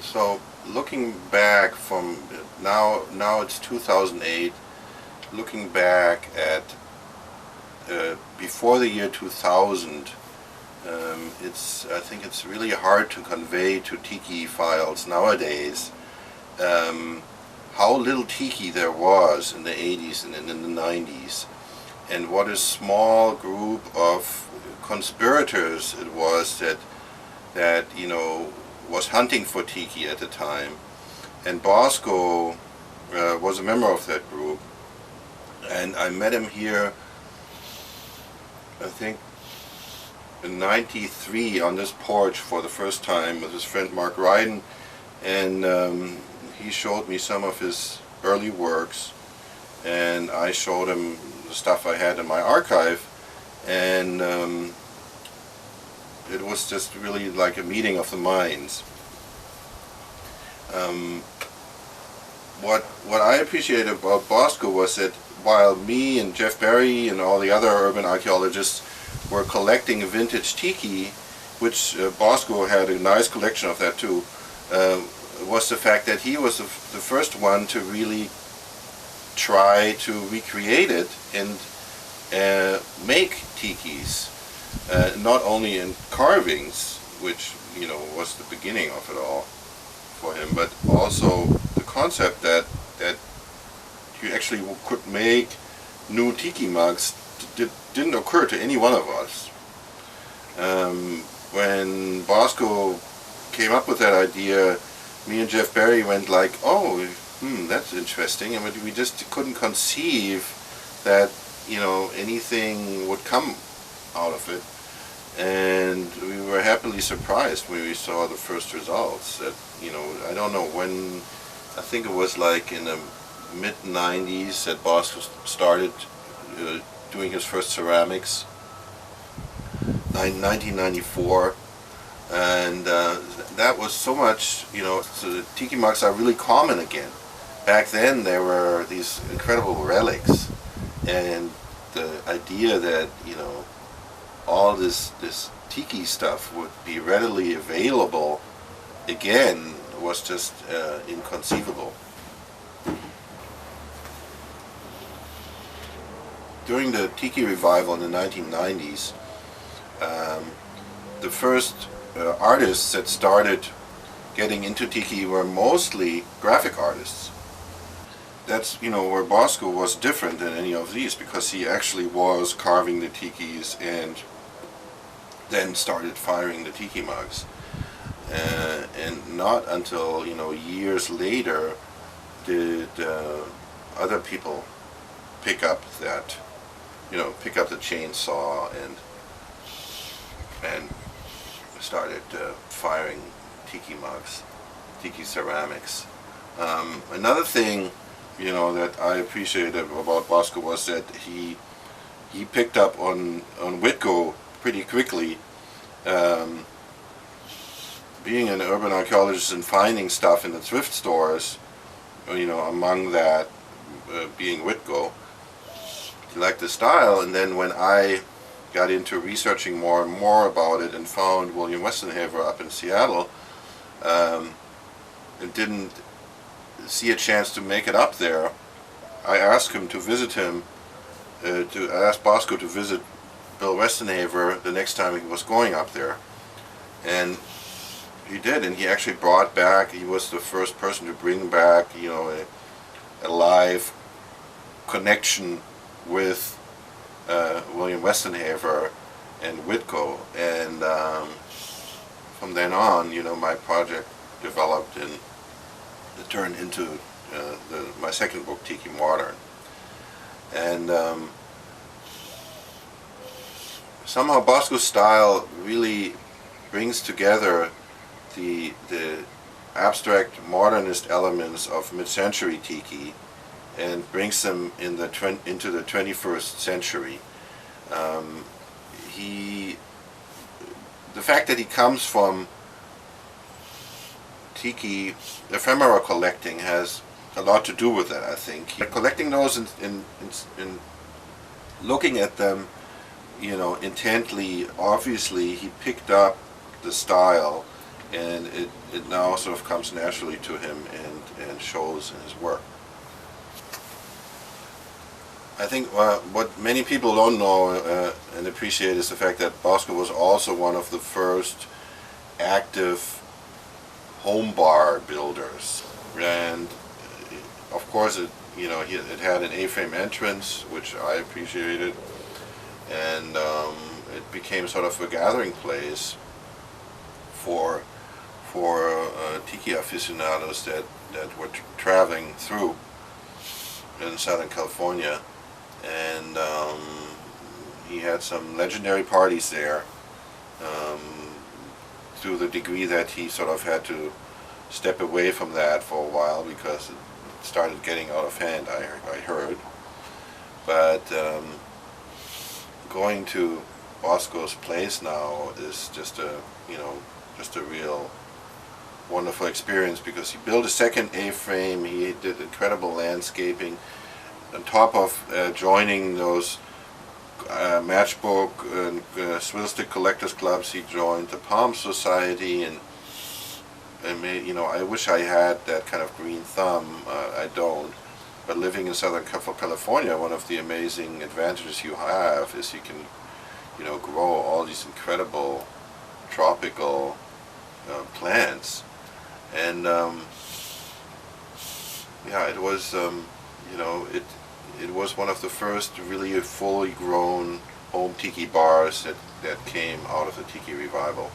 So looking back from now it's 2008. Looking back at before the year 2000, I think it's really hard to convey to Tiki files nowadays how little Tiki there was in the 80s and in the 90s, and what a small group of conspirators it was that was hunting for Tiki at the time. And Bosko was a member of that group, and I met him here, I think in '93 on this porch for the first time with his friend Mark Ryden, and he showed me some of his early works, and I showed him the stuff I had in my archive, and it was just really like a meeting of the minds. What I appreciated about Bosko was that while me and Jeff Berry and all the other urban archaeologists were collecting vintage Tiki, which Bosko had a nice collection of that too, was the fact that he was the first one to really try to recreate it and make Tikis, not only in carvings, which was the beginning of it all for him, but also the concept that you actually could make new Tiki mugs didn't occur to any one of us. When Bosko came up with that idea, me and Jeff Berry went like, oh, that's interesting, and we just couldn't conceive that anything would come out of it. And we were happily surprised when we saw the first results. That I don't know when, I think it was like in the mid-90s that Bosko started doing his first ceramics, 1994, and that was so much, so the Tiki mugs are really common again. Back then there were these incredible relics, and the idea that all this Tiki stuff would be readily available again was just inconceivable. During the Tiki revival in the 1990s, the first artists that started getting into Tiki were mostly graphic artists. That's where Bosko was different than any of these, because he actually was carving the Tikis and then started firing the Tiki mugs. And not until years later did other people pick up that, pick up the chainsaw and started firing Tiki mugs, Tiki ceramics. Another thing that I appreciated about Bosko was that he picked up on Whitco pretty quickly. Being an urban archaeologist and finding stuff in the thrift stores, among that being Whitco, he liked the style. And then when I got into researching more and more about it and found William Westenhaver up in Seattle, and didn't see a chance to make it up there, I asked him to visit him, to ask Bosko to visit Bill Westenhaver the next time he was going up there. And he did, and he actually brought back, he was the first person to bring back, a live connection with William Westenhaver and Whitco. And from then on, my project developed and it turned into my second book, Tiki Modern. And somehow Bosko's style really brings together the abstract modernist elements of mid-century Tiki and brings them into the 21st century. The fact that he comes from Tiki ephemera collecting has a lot to do with that, I think. Collecting those in looking at them, intently, obviously he picked up the style and it now sort of comes naturally to him and shows in his work. I think what many people don't know and appreciate is the fact that Bosko was also one of the first active home bar builders, and of course it had an A-frame entrance, which I appreciated, and it became sort of a gathering place for tiki aficionados that were traveling through in Southern California, and he had some legendary parties there, to the degree that he sort of had to step away from that for a while because it started getting out of hand, I heard. But going to Bosko's place now is just a real wonderful experience, because he built a second A-frame. He did incredible landscaping on top of joining those matchbook and swizzle-stick collectors clubs. He joined the Palm Society, and I wish I had that kind of green thumb. I don't. But living in Southern California, one of the amazing advantages you have is you can, grow all these incredible tropical plants, and it was it was one of the first really fully grown home tiki bars that came out of the Tiki revival.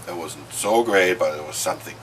That wasn't so great, but it was something.